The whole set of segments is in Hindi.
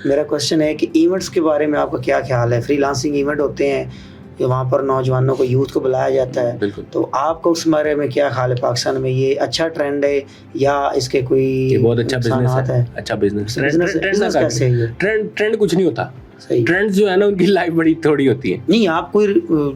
मेरा क्वेश्चन है कि इवेंट्स के बारे में आपका क्या ख्याल है? फ्रीलांसिंग इवेंट होते हैं कि वहाँ पर नौजवानों को, यूथ को बुलाया जाता है, बिल्कुल। तो आपका उस बारे में क्या ख्याल है? पाकिस्तान में ये अच्छा ट्रेंड है या इसके कोई ये बहुत अच्छा बिजनेस नुकसानात है, अच्छा बिजनेस कैसे है ये? ट्रेंड कुछ नहीं होता, सही। ट्रेंड्स जो है ना उनकी लाइफ बड़ी थोड़ी होती है। नहीं, आप कोई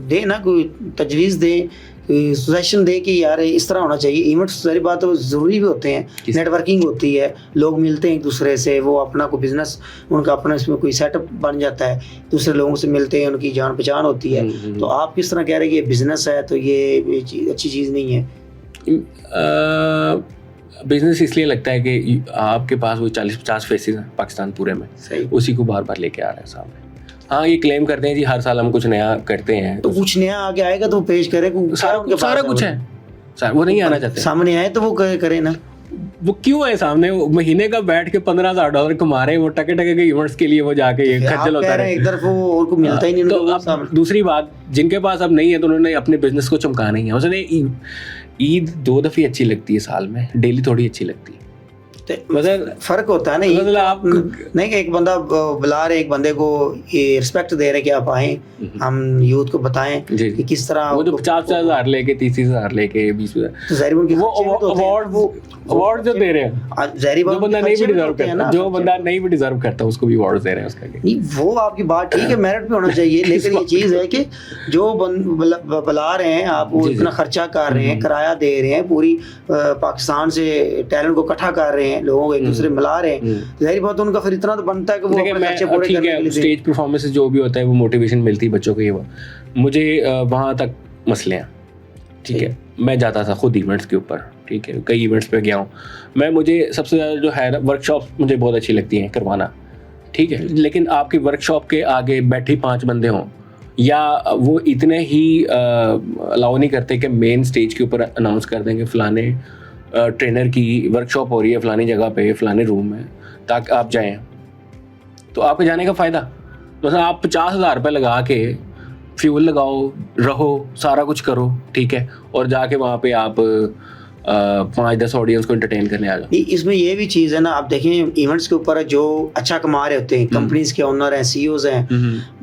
दे ना, कोई तजवीज़ दे, सजेशन दे कि यार इस तरह होना चाहिए। इवेंट्स सारी बात तो ज़रूरी भी होते हैं, नेटवर्किंग होती है, लोग मिलते हैं एक दूसरे से, वो अपना कोई बिजनेस, उनका अपना इसमें कोई सेटअप बन जाता है, दूसरे लोगों से मिलते हैं, उनकी जान पहचान होती है। तो आप किस तरह कह रहे हैं कि ये बिजनेस है तो ये अच्छी चीज़ नहीं है? बिजनेस इसलिए लगता है कि आपके पास वो 40-50 फेसेस हैं पाकिस्तान पूरे में, उसी को बार बार लेके आ रहे हैं सामने। हाँ, ये क्लेम करते हैं जी हर साल हम कुछ नया करते हैं, तो कुछ नया आगे आएगा तो पेश करे, सारा कुछ है, वो नहीं आना चाहते, सामने आए तो वो करे ना। वो क्यों है सामने? महीने का बैठ के $15,000 कमा रहे हैं, वो टके के इवेंट्स के लिए वो जाके ये खज्जल होता है, एक तरफ वो और को मिलता ही नहीं। तो अब दूसरी बात, जिनके पास अब नहीं है तो उन्होंने अपने बिजनेस को चमकाना ही है। उसने ईद 2 दफ़े अच्छी लगती है साल में, डेली थोड़ी अच्छी लगती है। मतलब फर्क होता है ना, मतलब आप नहीं कि एक बंदा बुला रहे, एक बंदे को ये रिस्पेक्ट दे रहे कि आप आए, हम यूथ को बताएं कि किस तरह। वो जो 50,000 लेके 30,000 लेके 20,000 वो अवार्ड जो दे रहे हैं, जो बंदा नहीं भी डिजर्व करता, जो बंदा नहीं भी डिजर्व करता उसको भी अवार्ड दे रहे हैं उसका। नहीं, वो आपकी बात ठीक है, मेरिट पे होना चाहिए, लेकिन ये चीज़ है कि जो बुला रहे हैं, आप वो इतना खर्चा कर रहे हैं, किराया दे रहे हैं, पूरी पाकिस्तान से टैलेंट को इकट्ठा कर रहे हैं, लोगों को एक दूसरे मिला रहे हैं, जाहिर बात उनका फिर इतना तो बनता है कि वो अपने खर्चे पूरे करने के लिए। स्टेज परफॉर्मेंस जो भी होता है वो मोटिवेशन मिलती है बच्चों को, ये वो मुझे वहाँ तक मसले हैं, ठीक है। मैं जाता था खुद इवेंट्स के ऊपर, ठीक है, कई इवेंट्स पे गया हूँ मुझे सबसे ज़्यादा जो है वर्कशॉप मुझे बहुत अच्छी लगती हैं करवाना, ठीक है। लेकिन आपकी वर्कशॉप के आगे बैठे 5 बंदे हों, या वो इतने ही अलाउ नहीं करते कि मेन स्टेज के ऊपर अनाउंस कर देंगे फलाने ट्रेनर की वर्कशॉप हो रही है फलानी जगह पे फलाने रूम में, ताकि आप जाएं। तो आपके जाने का फ़ायदा, मतलब आप 50,000 रुपये लगा के फ्यूल लगाओ, रहो, सारा कुछ करो, ठीक है, और जाके वहाँ पे आप 5-10 ऑडियंस को एंटरटेन करने आ जाओ। इसमें ये भी चीज़ है ना, आप देखें इवेंट्स के ऊपर जो अच्छा कमा रहे होते हैं, कंपनीज के ओनर हैं, सीईओज हैं,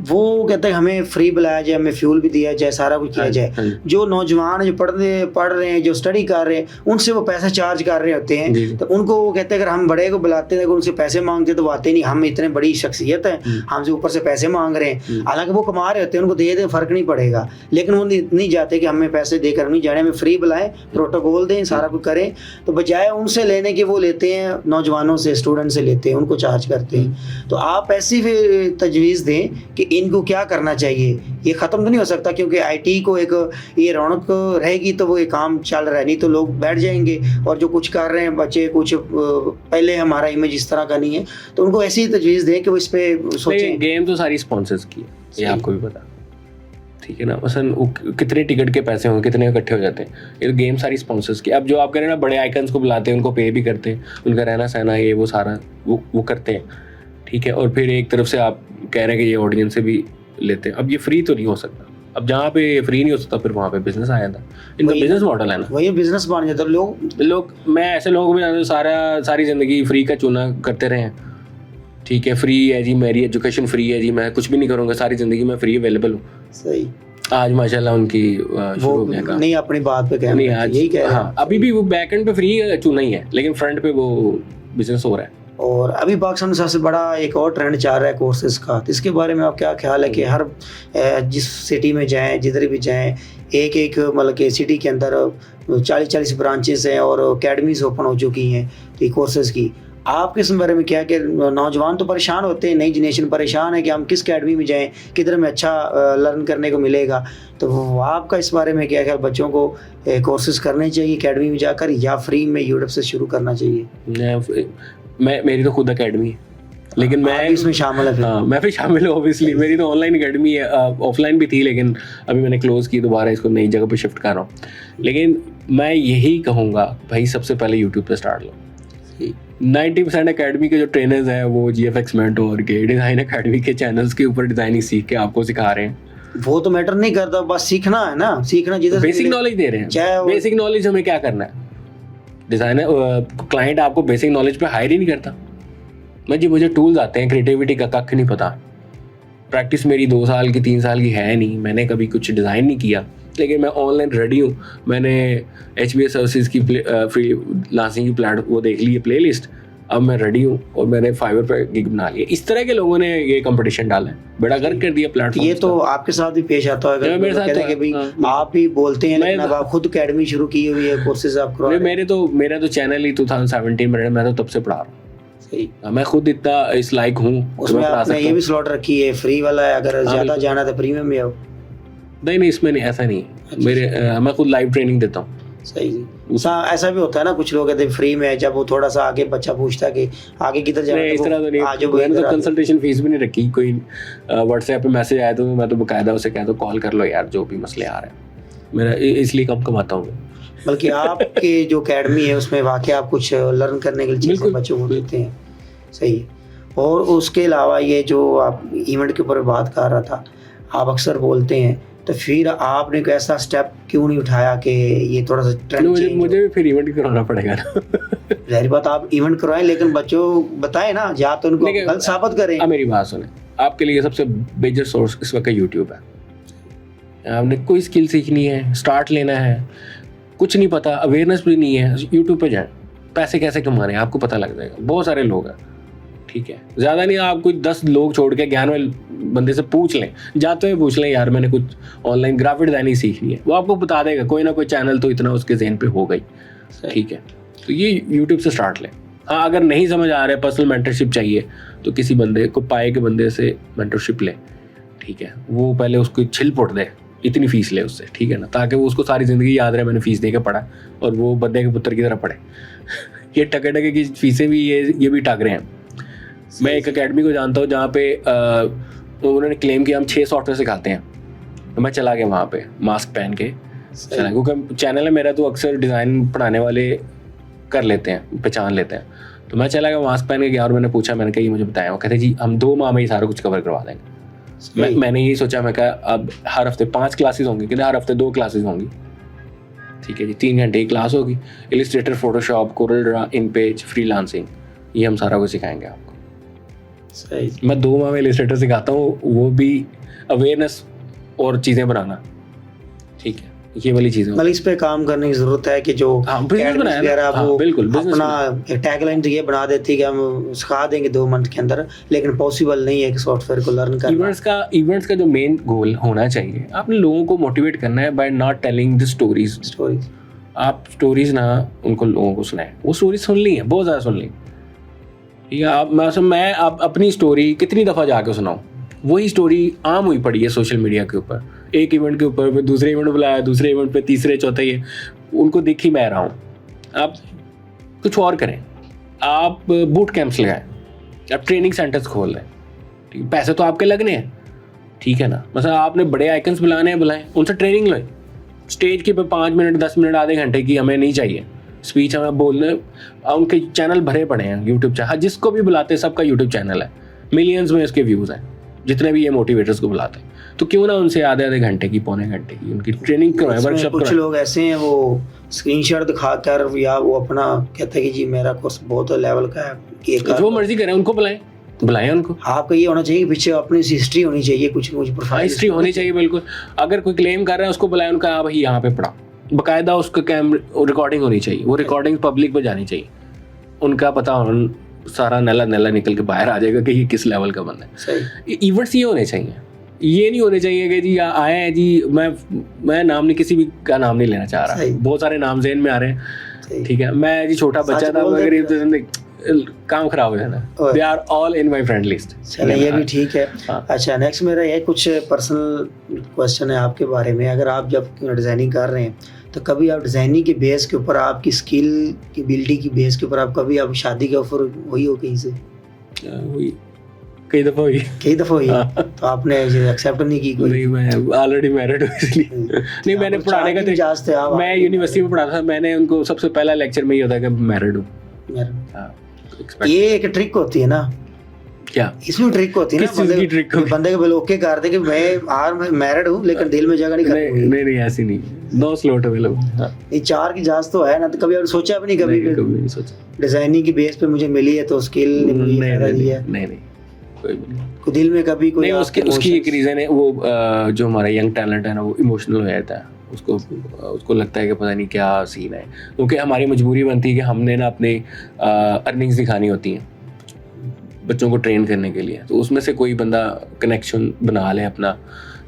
वो कहते हैं हमें फ्री बुलाया जाए, हमें फ्यूल भी दिया जाए, सारा कुछ किया जाए। जो नौजवान जो पढ़ रहे हैं, जो स्टडी कर रहे हैं, उनसे वो पैसा चार्ज कर रहे होते हैं, तो उनको वो कहते हैं अगर हम बड़े को बुलाते हैं, अगर उनसे पैसे मांगते तो वो आते नहीं, हम इतने बड़ी शख्सियत है, हमसे ऊपर से पैसे मांग रहे हैं। हालांकि वो कमा रहे होते हैं, उनको दे दें फ़र्क नहीं पड़ेगा, लेकिन वो नहीं जाते कि हमें पैसे देकर नहीं जाने, हमें फ्री बुलाएं, प्रोटोकॉल दें, सारा कुछ करें। तो बजाय उनसे लेने के वो लेते हैं, नौजवानों से, स्टूडेंट से लेते हैं, उनको चार्ज करते हैं। तो आप ऐसी फिर तजवीज़ दें कि इनको क्या करना चाहिए। ये ख़त्म तो नहीं हो सकता, क्योंकि आईटी को एक ये रौनक रहेगी तो वो ये काम चल रहा है, नहीं तो लोग बैठ जाएंगे। और जो कुछ कर रहे हैं बच्चे, कुछ पहले हमारा इमेज इस तरह का नहीं है, तो उनको ऐसी तजवीज़ दें कि वो इस पर सोचें। गेम तो सारी स्पॉन्सर्स की है, ये आपको भी पता, ठीक है ना। मसलन कितने टिकट के पैसे होंगे, कितने इकट्ठे हो जाते हैं, ये तो गेम सारी स्पॉन्सर्स की। अब जो आप कह रहे हैं ना, बड़े आइकन्स को बुलाते हैं, उनको पे भी करते हैं, उनका रहना सहना ये वो सारा वो करते हैं, ठीक है। और फिर एक तरफ से आप कह रहे हैं कि ये ऑडियंस से भी लेते हैं। अब ये फ्री तो नहीं हो सकता, अब जहाँ पे फ्री नहीं हो सकता फिर वहाँ पे बिजनेस आ जाता, इनका बिजनेस मॉडल है ना, वही बिजनेस बन जाता। लोग मैं ऐसे लोगों को भी जानता हूँ सारी ज़िंदगी फ्री का चुना करते रहे हैं, ठीक है। फ्री है जी, मेरी एजुकेशन फ्री है जी, मैं कुछ भी नहीं करूँगा, सारी ज़िंदगी मैं फ्री अवेलेबल हूँ। सही। आज माशाल्लाह उनकी शुरू हो गया काम। नहीं, अपनी बात पे कहना नहीं, आज यही कह रहा हूँ, अभी भी वो बैक एंड पे फ्री चुना ही है, लेकिन फ्रंट पे वो बिजनेस हो रहा है। और अभी पाकिस्तान में सबसे बड़ा एक और ट्रेंड चल रहा है कोर्सेज का, तो इसके बारे में आप क्या ख्याल है कि हर जिस सिटी में जाएं, जिधर भी जाएं, एक मतलब कि सिटी के अंदर 40-40 ब्रांचेस हैं और अकेडमीज ओपन हो चुकी हैं तो कोर्सेज की, आपके इस बारे में क्या कि नौजवान तो परेशान होते हैं, नई जनरेशन परेशान है कि हम किस अकेडमी में जाएं, किधर में अच्छा लर्न करने को मिलेगा, तो आपका इस बारे में क्या ख्याल? बच्चों को कोर्सेज करने चाहिए अकेडमी में जाकर, या फ्री में यूट्यूब से शुरू करना चाहिए? मेरी तो खुद अकेडमी है, लेकिन मैं इसमें शामिल है। हाँ, मैं भी शामिल हूँ ऑब्वियसली। मेरी तो ऑनलाइन अकेडमी है, ऑफलाइन भी थी, लेकिन अभी मैंने क्लोज़ की, दोबारा इसको नई जगह पे शिफ्ट कर रहा हूँ। लेकिन मैं यही कहूँगा भाई, सबसे पहले यूट्यूब पे स्टार्ट लो। 90% अकेडमी के जो ट्रेनर्स हैं वो GFX मेंटोर के, डिज़ाइन अकेडमी के चैनल्स के ऊपर डिज़ाइनिंग सीख के आपको सिखा रहे हैं। वो तो मैटर नहीं करता, बस सीखना है ना, सीखना जिधर बेसिक नॉलेज दे रहे हैं। बेसिक नॉलेज हमें क्या करना है, डिज़ाइनर क्लाइंट आपको बेसिक नॉलेज पे हायर ही नहीं करता, मुझे टूल्स आते हैं, क्रिएटिविटी का कख नहीं पता। प्रैक्टिस मेरी 2 साल की 3 साल की है नहीं, मैंने कभी कुछ डिज़ाइन नहीं किया, लेकिन मैं ऑनलाइन रेडी हूँ। मैंने HBA सर्विसेज की फ्री लांसिंग की वो देख ली है प्लेलिस्ट, अब मैं रेडी हूँ और मैंने फाइवर पे गिग बना लिया। इस तरह के लोगों ने ये कंपटीशन डाला है, बड़ा गर्व कर दिया प्लेटफॉर्म। ये तो आपके साथ भी पेश आता है, अगर मेरे साथ कि भाई आप भी बोलते हैं, लेकिन अब आप खुद अकेडमी शुरू की हुई है, कोर्सेज आप करवा रहे हैं। मेरा तो चैनल ही 2017 में, मैं तो तब से पढ़ा रहा हूँ। मैं खुद इतना इस लायक हूँ। उसमें आपने ये भी स्लॉट रखी है, फ्री वाला है, अगर ज्यादा जाना तो प्रीमियम में आओ। नहीं इसमें नहीं, ऐसा नहीं। मैं खुद लाइव ट्रेनिंग देता हूँ। सही। ऐसा भी होता है ना, कुछ लोग कहते हैं फ्री में, जब वो थोड़ा सा आगे बच्चा पूछता है कि आगे किधर जाना है, इस तरह तो नहीं। मैंने तो कंसल्टेशन फीस भी नहीं रखी। कोई व्हाट्सएप पे मैसेज आया तो मैं तो बकायदा उसे कहता हूँ कॉल कर लो यार, जो भी मसले आ रहे हैं। मेरा इसलिए कम कमाता हूँ। बल्कि आपके जो अकेडमी है उसमें वाकई आप कुछ लर्न करने के लिए चीज़ें बच्चों को देते हैं। सही है। और उसके अलावा ये जो आप इवेंट के ऊपर बात कर रहा था, आप अक्सर बोलते हैं, तो फिर आपने कोई ऐसा स्टेप क्यों नहीं उठाया कि ये थोड़ा सा ट्रेंड मुझे भी फिर इवेंट करवाना पड़ेगा ना। जाहिर बात आप इवेंट करवाएं, लेकिन बच्चों बताएं ना, या तो उनको गलत साबित करें। मेरी बात सुने, आपके लिए सबसे मेजर सोर्स इस वक्त यूट्यूब है। आपने कोई स्किल सीखनी है, स्टार्ट लेना है, कुछ नहीं पता, अवेयरनेस भी नहीं है, यूट्यूब पे जाएं। पैसे कैसे कमाने हैं आपको पता लग जाएगा। बहुत सारे लोग हैं, ठीक है, ज़्यादा नहीं, आप कोई 10 लोग छोड़ के ज्ञान वाले बंदे से पूछ लें, जाते हुए पूछ लें यार मैंने कुछ ऑनलाइन ग्राफिक डिजाइनिंग सीखनी है, वो आपको बता देगा। कोई ना कोई चैनल तो इतना उसके ज़हन पे हो गई, ठीक है। तो ये यूट्यूब से स्टार्ट लें। हाँ, अगर नहीं समझ आ रहा है, पर्सनल मेंटरशिप चाहिए, तो किसी बंदे को पाए के बंदे से मेंटरशिप ले, ठीक है। वो पहले उसको छिल पुट दे, इतनी फीस ले उससे, ठीक है ना, ताकि वो उसको सारी ज़िंदगी याद रहे मैंने फीस दे के पढ़ा, और वो बंदे के पुत्र की तरह पढ़े। ये टके की फीसें भी ये भी टक रहे हैं। मैं एक अकेडमी को जानता हूँ जहाँ पे उन्होंने क्लेम किया हम 6 सॉफ्टवेयर सिखाते हैं। तो मैं चला गया वहाँ पे मास्क पहन के चला, क्योंकि चैनल है मेरा, तो अक्सर डिज़ाइन पढ़ाने वाले कर लेते हैं, पहचान लेते हैं। तो मैं चला गया मास्क पहन के गया, और मैंने पूछा, मैंने कहा ये मुझे बताया। वो कहते जी हम 2 माह में ही सारा कुछ कवर करवा देंगे। मैंने यही सोचा, मैं कहा अब हर हफ्ते 5 क्लासेस होंगी, कहते हर हफ्ते 2 क्लासेस होंगी, ठीक है जी, 3 घंटे की क्लास होगी। Illustrator, Photoshop, Corel Draw, InPage, freelancing, ये हम सारा कुछ सिखाएंगे आपको। सही। मैं 2 माह में इलिस्ट्रेटर सिखाता हूँ, वो भी अवेयरनेस और चीज़ें बनाना, ठीक है, ये वाली चीज़ें। मतलब इस पे काम करने की जरूरत है कि जो बिजनेस बनाया, वो बिल्कुल अपना टैगलाइन तो ये बना देती है कि हम सिखा देंगे 2 मंथ के अंदर, लेकिन पॉसिबल नहीं है कि सॉफ्टवेयर को लर्न करना। इवेंट्स का जो मेन गोल होना चाहिए, आपने लोगों को मोटिवेट करना है by not telling the stories. आप स्टोरीज ना उनको लोगों को सुनाएं, वो स्टोरी सुन ली है, बहुत ज़्यादा सुन ली, ठीक है। मैं अपनी स्टोरी कितनी दफ़ा जाके सुनाऊँ, वही स्टोरी आम हुई पड़ी है सोशल मीडिया के ऊपर। एक इवेंट के ऊपर दूसरे इवेंट बुलाया, दूसरे इवेंट पे तीसरे चौथे, ये उनको दिख ही मैं रहा हूँ। आप कुछ और करें, आप बूट कैंप्स लगाएं, आप ट्रेनिंग सेंटर्स खोल लें, ठीक है। पैसे तो आपके लगने हैं, ठीक है ना। मतलब आपने बड़े आइकन्स बुलाने हैं, बुलाएं, उनसे ट्रेनिंग लें। स्टेज के पे 5 मिनट 10 मिनट आधे घंटे की हमें नहीं चाहिए स्पीच, हमें बोलने। उनके चैनल भरे पड़े हैं यूट्यूब चैनल, जिसको भी बुलाते हैं सबका यूट्यूब चैनल है, मिलियंस में उसके व्यूज़ हैं, जितने भी ये मोटिवेटर्स को बुलाते हैं। तो क्यों ना उनसे आधे घंटे की, पौने घंटे की उनकी ट्रेनिंग करवाएं, वर्कशॉप करवाएं। कुछ लोग ऐसे हैं, वो स्क्रीनशॉट दिखाकर या वो अपना कहते हैं कि जी मेरा कोर्स बहुत लेवल का है, जो मर्जी करें, उनको बुलाएं उनको। आपका ये होना चाहिए पीछे अपनी हिस्ट्री होनी चाहिए, कुछ प्रोफाइल हिस्ट्री होनी चाहिए, बिल्कुल। अगर कोई क्लेम कर रहा है उसको बुलाएं, उनका भाई यहाँ पे पढ़ा, बाकायदा उसका रिकॉर्डिंग होनी चाहिए, वो रिकॉर्डिंग पब्लिक पे जानी चाहिए, उनका पता सारा नला निकल के बाहर आ जाएगा कि ये किस लेवल का बंदा है। इवेंट्स ये होने चाहिए, ये नहीं होने चाहिए कि जी आए हैं जी, मैं नाम नहीं, किसी भी का नाम नहीं लेना चाह रहा, बहुत सारे नाम ज़हन में आ रहे हैं, ठीक है। मैं जी छोटा बच्चा था, मगर काम खराब हो जाना। They are all in my friend list. चलिए ये भी ठीक है। अच्छा, नेक्स्ट मेरा ये कुछ पर्सनल क्वेश्चन है आपके बारे में। अगर आप जब डिज़ाइनिंग कर रहे हैं, तो कभी आप डिज़ाइनिंग के बेस के ऊपर, आपकी स्किल की एबिलिटी की बेस के ऊपर आप कभी आप शादी के ऑफर हुई हो कहीं से? कई दफ़ा हुई। तो आपने एक्सेप्ट नहीं की? नहीं, मैं ऑलरेडी मैरिड हूँ इसलिए नहीं। मैंने पढ़ाने का, मैं यूनिवर्सिटी में पढ़ा था, मैंने उनको सबसे पहला लेक्चर में ये होता है कि मैरिड हूँ। ये एक ट्रिक होती है ना, क्या इसमें ट्रिक होती है ना, बंदे के बिल ओके कर दे कि मैं मैरिड हूँ, लेकिन दिल में जगह नहीं करती। नहीं ऐसी नहीं, 9 स्लॉट अवेलेबल। हाँ, ये 4 की जांच तो है ना, तो कभी आपने सोचा भी नहीं कभी कभी नहीं सोचा। डिजाइनिंग की बेस पे मुझे मिली है तो स्किल ने मुझे फायदा दिया है? नहीं, कोई भी नहीं। को दिल में कभी कोई नहीं, उसकी एक रीज़न है वो, जो हमारा यंग टैलेंट है ना वो इमोशनल हो जाता है, उसको लगता है कि पता नहीं क्या सीन है, क्योंकि हमारी मजबूरी बनती है कि हमने ना अपने अर्निंग्स दिखानी होती हैं बच्चों को ट्रेन करने के लिए, तो उसमें से कोई बंदा कनेक्शन बना ले, अपना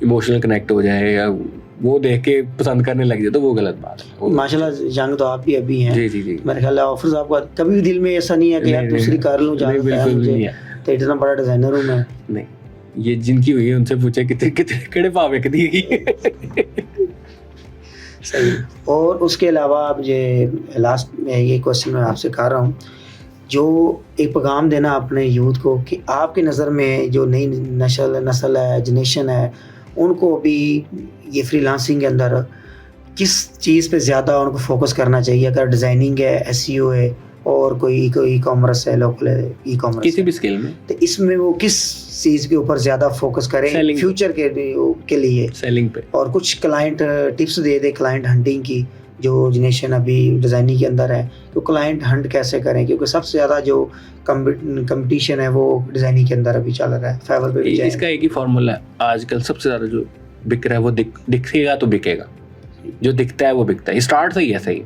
इमोशनल कनेक्ट हो जाए या वो देख के पसंद करने लग जाए, तो वो गलत बात है। माशाल्लाह यंग तो आप भी अभी हैं। जी। मेरे ख्याल है ऑफर्स आपको कभी भी दिल में ऐसा नहीं है कि यार दूसरी कर लूँ, मुझे तो इतना बड़ा डिजाइनर हूँ मैं? नहीं, ये जिनकी हुई है उनसे पूछे कितने भाव एक दी। सही। और उसके अलावा आप ये लास्ट में ये क्वेश्चन मैं आपसे कर रहा हूँ, जो एक पैगाम देना अपने यूथ को कि आपकी नज़र में जो नई नस्ल है, जनरेशन है, उनको भी ये फ्रीलांसिंग के अंदर किस चीज़ पे ज़्यादा उनको फोकस करना चाहिए? अगर डिज़ाइनिंग है, एसईओ है और कोई ई कॉमर्स है, लोकल ई कॉमर्स किसी भी स्किल में, तो इसमें वो किस चीज़ के ऊपर ज़्यादा फोकस करें फ्यूचर के लिए? सेलिंग पे। और कुछ क्लाइंट टिप्स दे क्लाइंट हंटिंग की, जो जनरेशन अभी डिज़ाइनिंग के अंदर है, तो क्लाइंट हंट कैसे करें? क्योंकि सबसे ज़्यादा जो कंपटीशन है वो डिज़ाइनिंग के अंदर अभी चल रहा है, फेवर पे भी। इसका एक ही फार्मूला है, आजकल सबसे ज़्यादा जो बिक रहा है वो दिखेगा तो बिकेगा, जो दिखता है वो बिकता है। स्टार्ट से ही ऐसा ही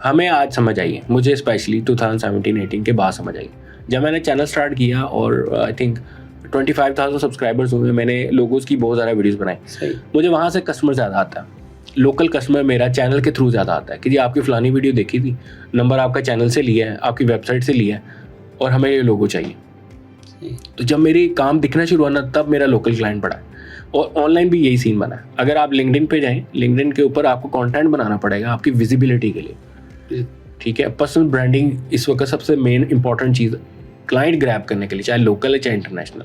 हमें आज समझ आई है, मुझे स्पेशली 2017-18 के बाद समझ आई, जब मैंने चैनल स्टार्ट किया और आई थिंक 25,000 सब्सक्राइबर्स हुए, मैंने लोगोस की बहुत ज़्यादा वीडियोस बनाई, मुझे वहाँ से कस्टमर ज़्यादा आता है, लोकल कस्टमर मेरा चैनल के थ्रू ज़्यादा आता है कि जी आपकी फ़लानी वीडियो देखी थी, नंबर आपका चैनल से लिया है, आपकी वेबसाइट से लिया है और हमें ये लोगो चाहिए। तो जब मेरी काम दिखना शुरू हुआ ना, तब मेरा लोकल क्लाइंट बढ़ा है। और ऑनलाइन भी यही सीन बना है। अगर आप लिंक्डइन पे जाएं, लिंक्डइन के ऊपर आपको कंटेंट बनाना पड़ेगा आपकी विजिबिलिटी के लिए, ठीक है। पर्सनल ब्रांडिंग इस वक्त सबसे मेन इंपॉर्टेंट चीज़ क्लाइंट ग्रैब करने के लिए, चाहे लोकल है चाहे इंटरनेशनल,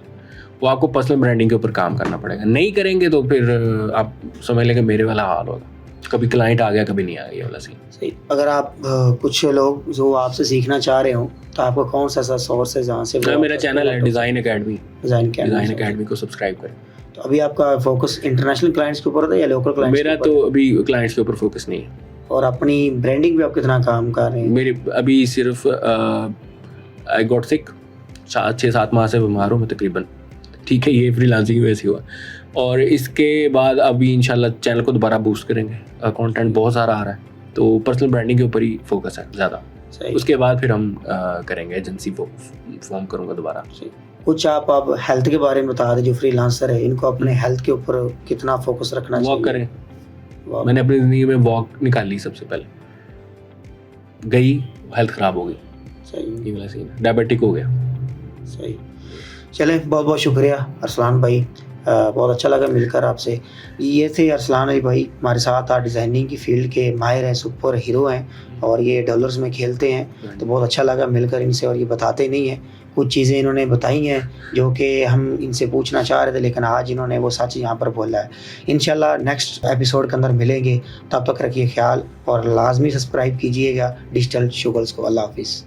वो आपको पर्सनल ब्रांडिंग के ऊपर काम करना पड़ेगा। नहीं करेंगे तो फिर आप समझ लेंगे मेरे वाला हाल होगा, कभी क्लाइंट आ गया कभी नहीं आ गया, ये वाला सीन। सही। अगर आप कुछ लोग जो आपसे सीखना चाह रहे हो तो आपका कौन सा ऐसा सोर्स है जहाँ से? मेरा चैनल है डिज़ाइन अकेडमी को सब्सक्राइब करें। तो अभी आपका फोकस इंटरनेशनल क्लाइंट्स के ऊपर है या लोकल क्लाइंट्स? मेरा तो अभी क्लाइंट्स के ऊपर फोकस नहीं है। और अपनी ब्रांडिंग पे आप कितना काम कर रहे हैं? मेरी अभी सिर्फ आई गॉट सिक, 6-7 माह से बीमार हूँ मैं तकरीबन, ठीक है। ये फ्रीलांसिंग की वजह से हुआ। और इसके बाद अभी इंशाल्लाह चैनल को दोबारा बूस्ट करेंगे, कंटेंट बहुत सारा आ रहा है, तो पर्सनल ब्रांडिंग के ऊपर ही फोकस है ज़्यादा। उसके बाद फिर हम करेंगे, एजेंसी फॉर्म करूँगा दोबारा। कुछ आप हेल्थ के बारे में बता दें, जो फ्रीलांसर है इनको अपने हेल्थ के ऊपर कितना फोकस रखना चाहिए? वॉक करें। मैंने अपनी ज़िंदगी में वॉक निकाली सबसे पहले, गई हेल्थ ख़राब हो गई। सही। ये वाला सीन, डायबिटिक हो गया। सही। चले, बहुत बहुत शुक्रिया अरसलान भाई, बहुत अच्छा लगा मिलकर आपसे। ये थे अरसलान अली भाई, हमारे साथ डिज़ाइनिंग की फील्ड के माहिर हैं, सुपर हीरो हैं और ये डॉलर्स में खेलते हैं, तो बहुत अच्छा लगा मिलकर इनसे। और ये बताते नहीं हैं, कुछ चीज़ें इन्होंने बताई हैं जो कि हम इनसे पूछना चाह रहे थे, लेकिन आज इन्होंने वो सच यहाँ पर बोला है। इंशाल्लाह नेक्स्ट एपिसोड के अंदर मिलेंगे, तब तक रखिए ख्याल और लाजमी सब्सक्राइब कीजिएगा डिजिटल शुगल्स को। अल्लाह हाफिज़।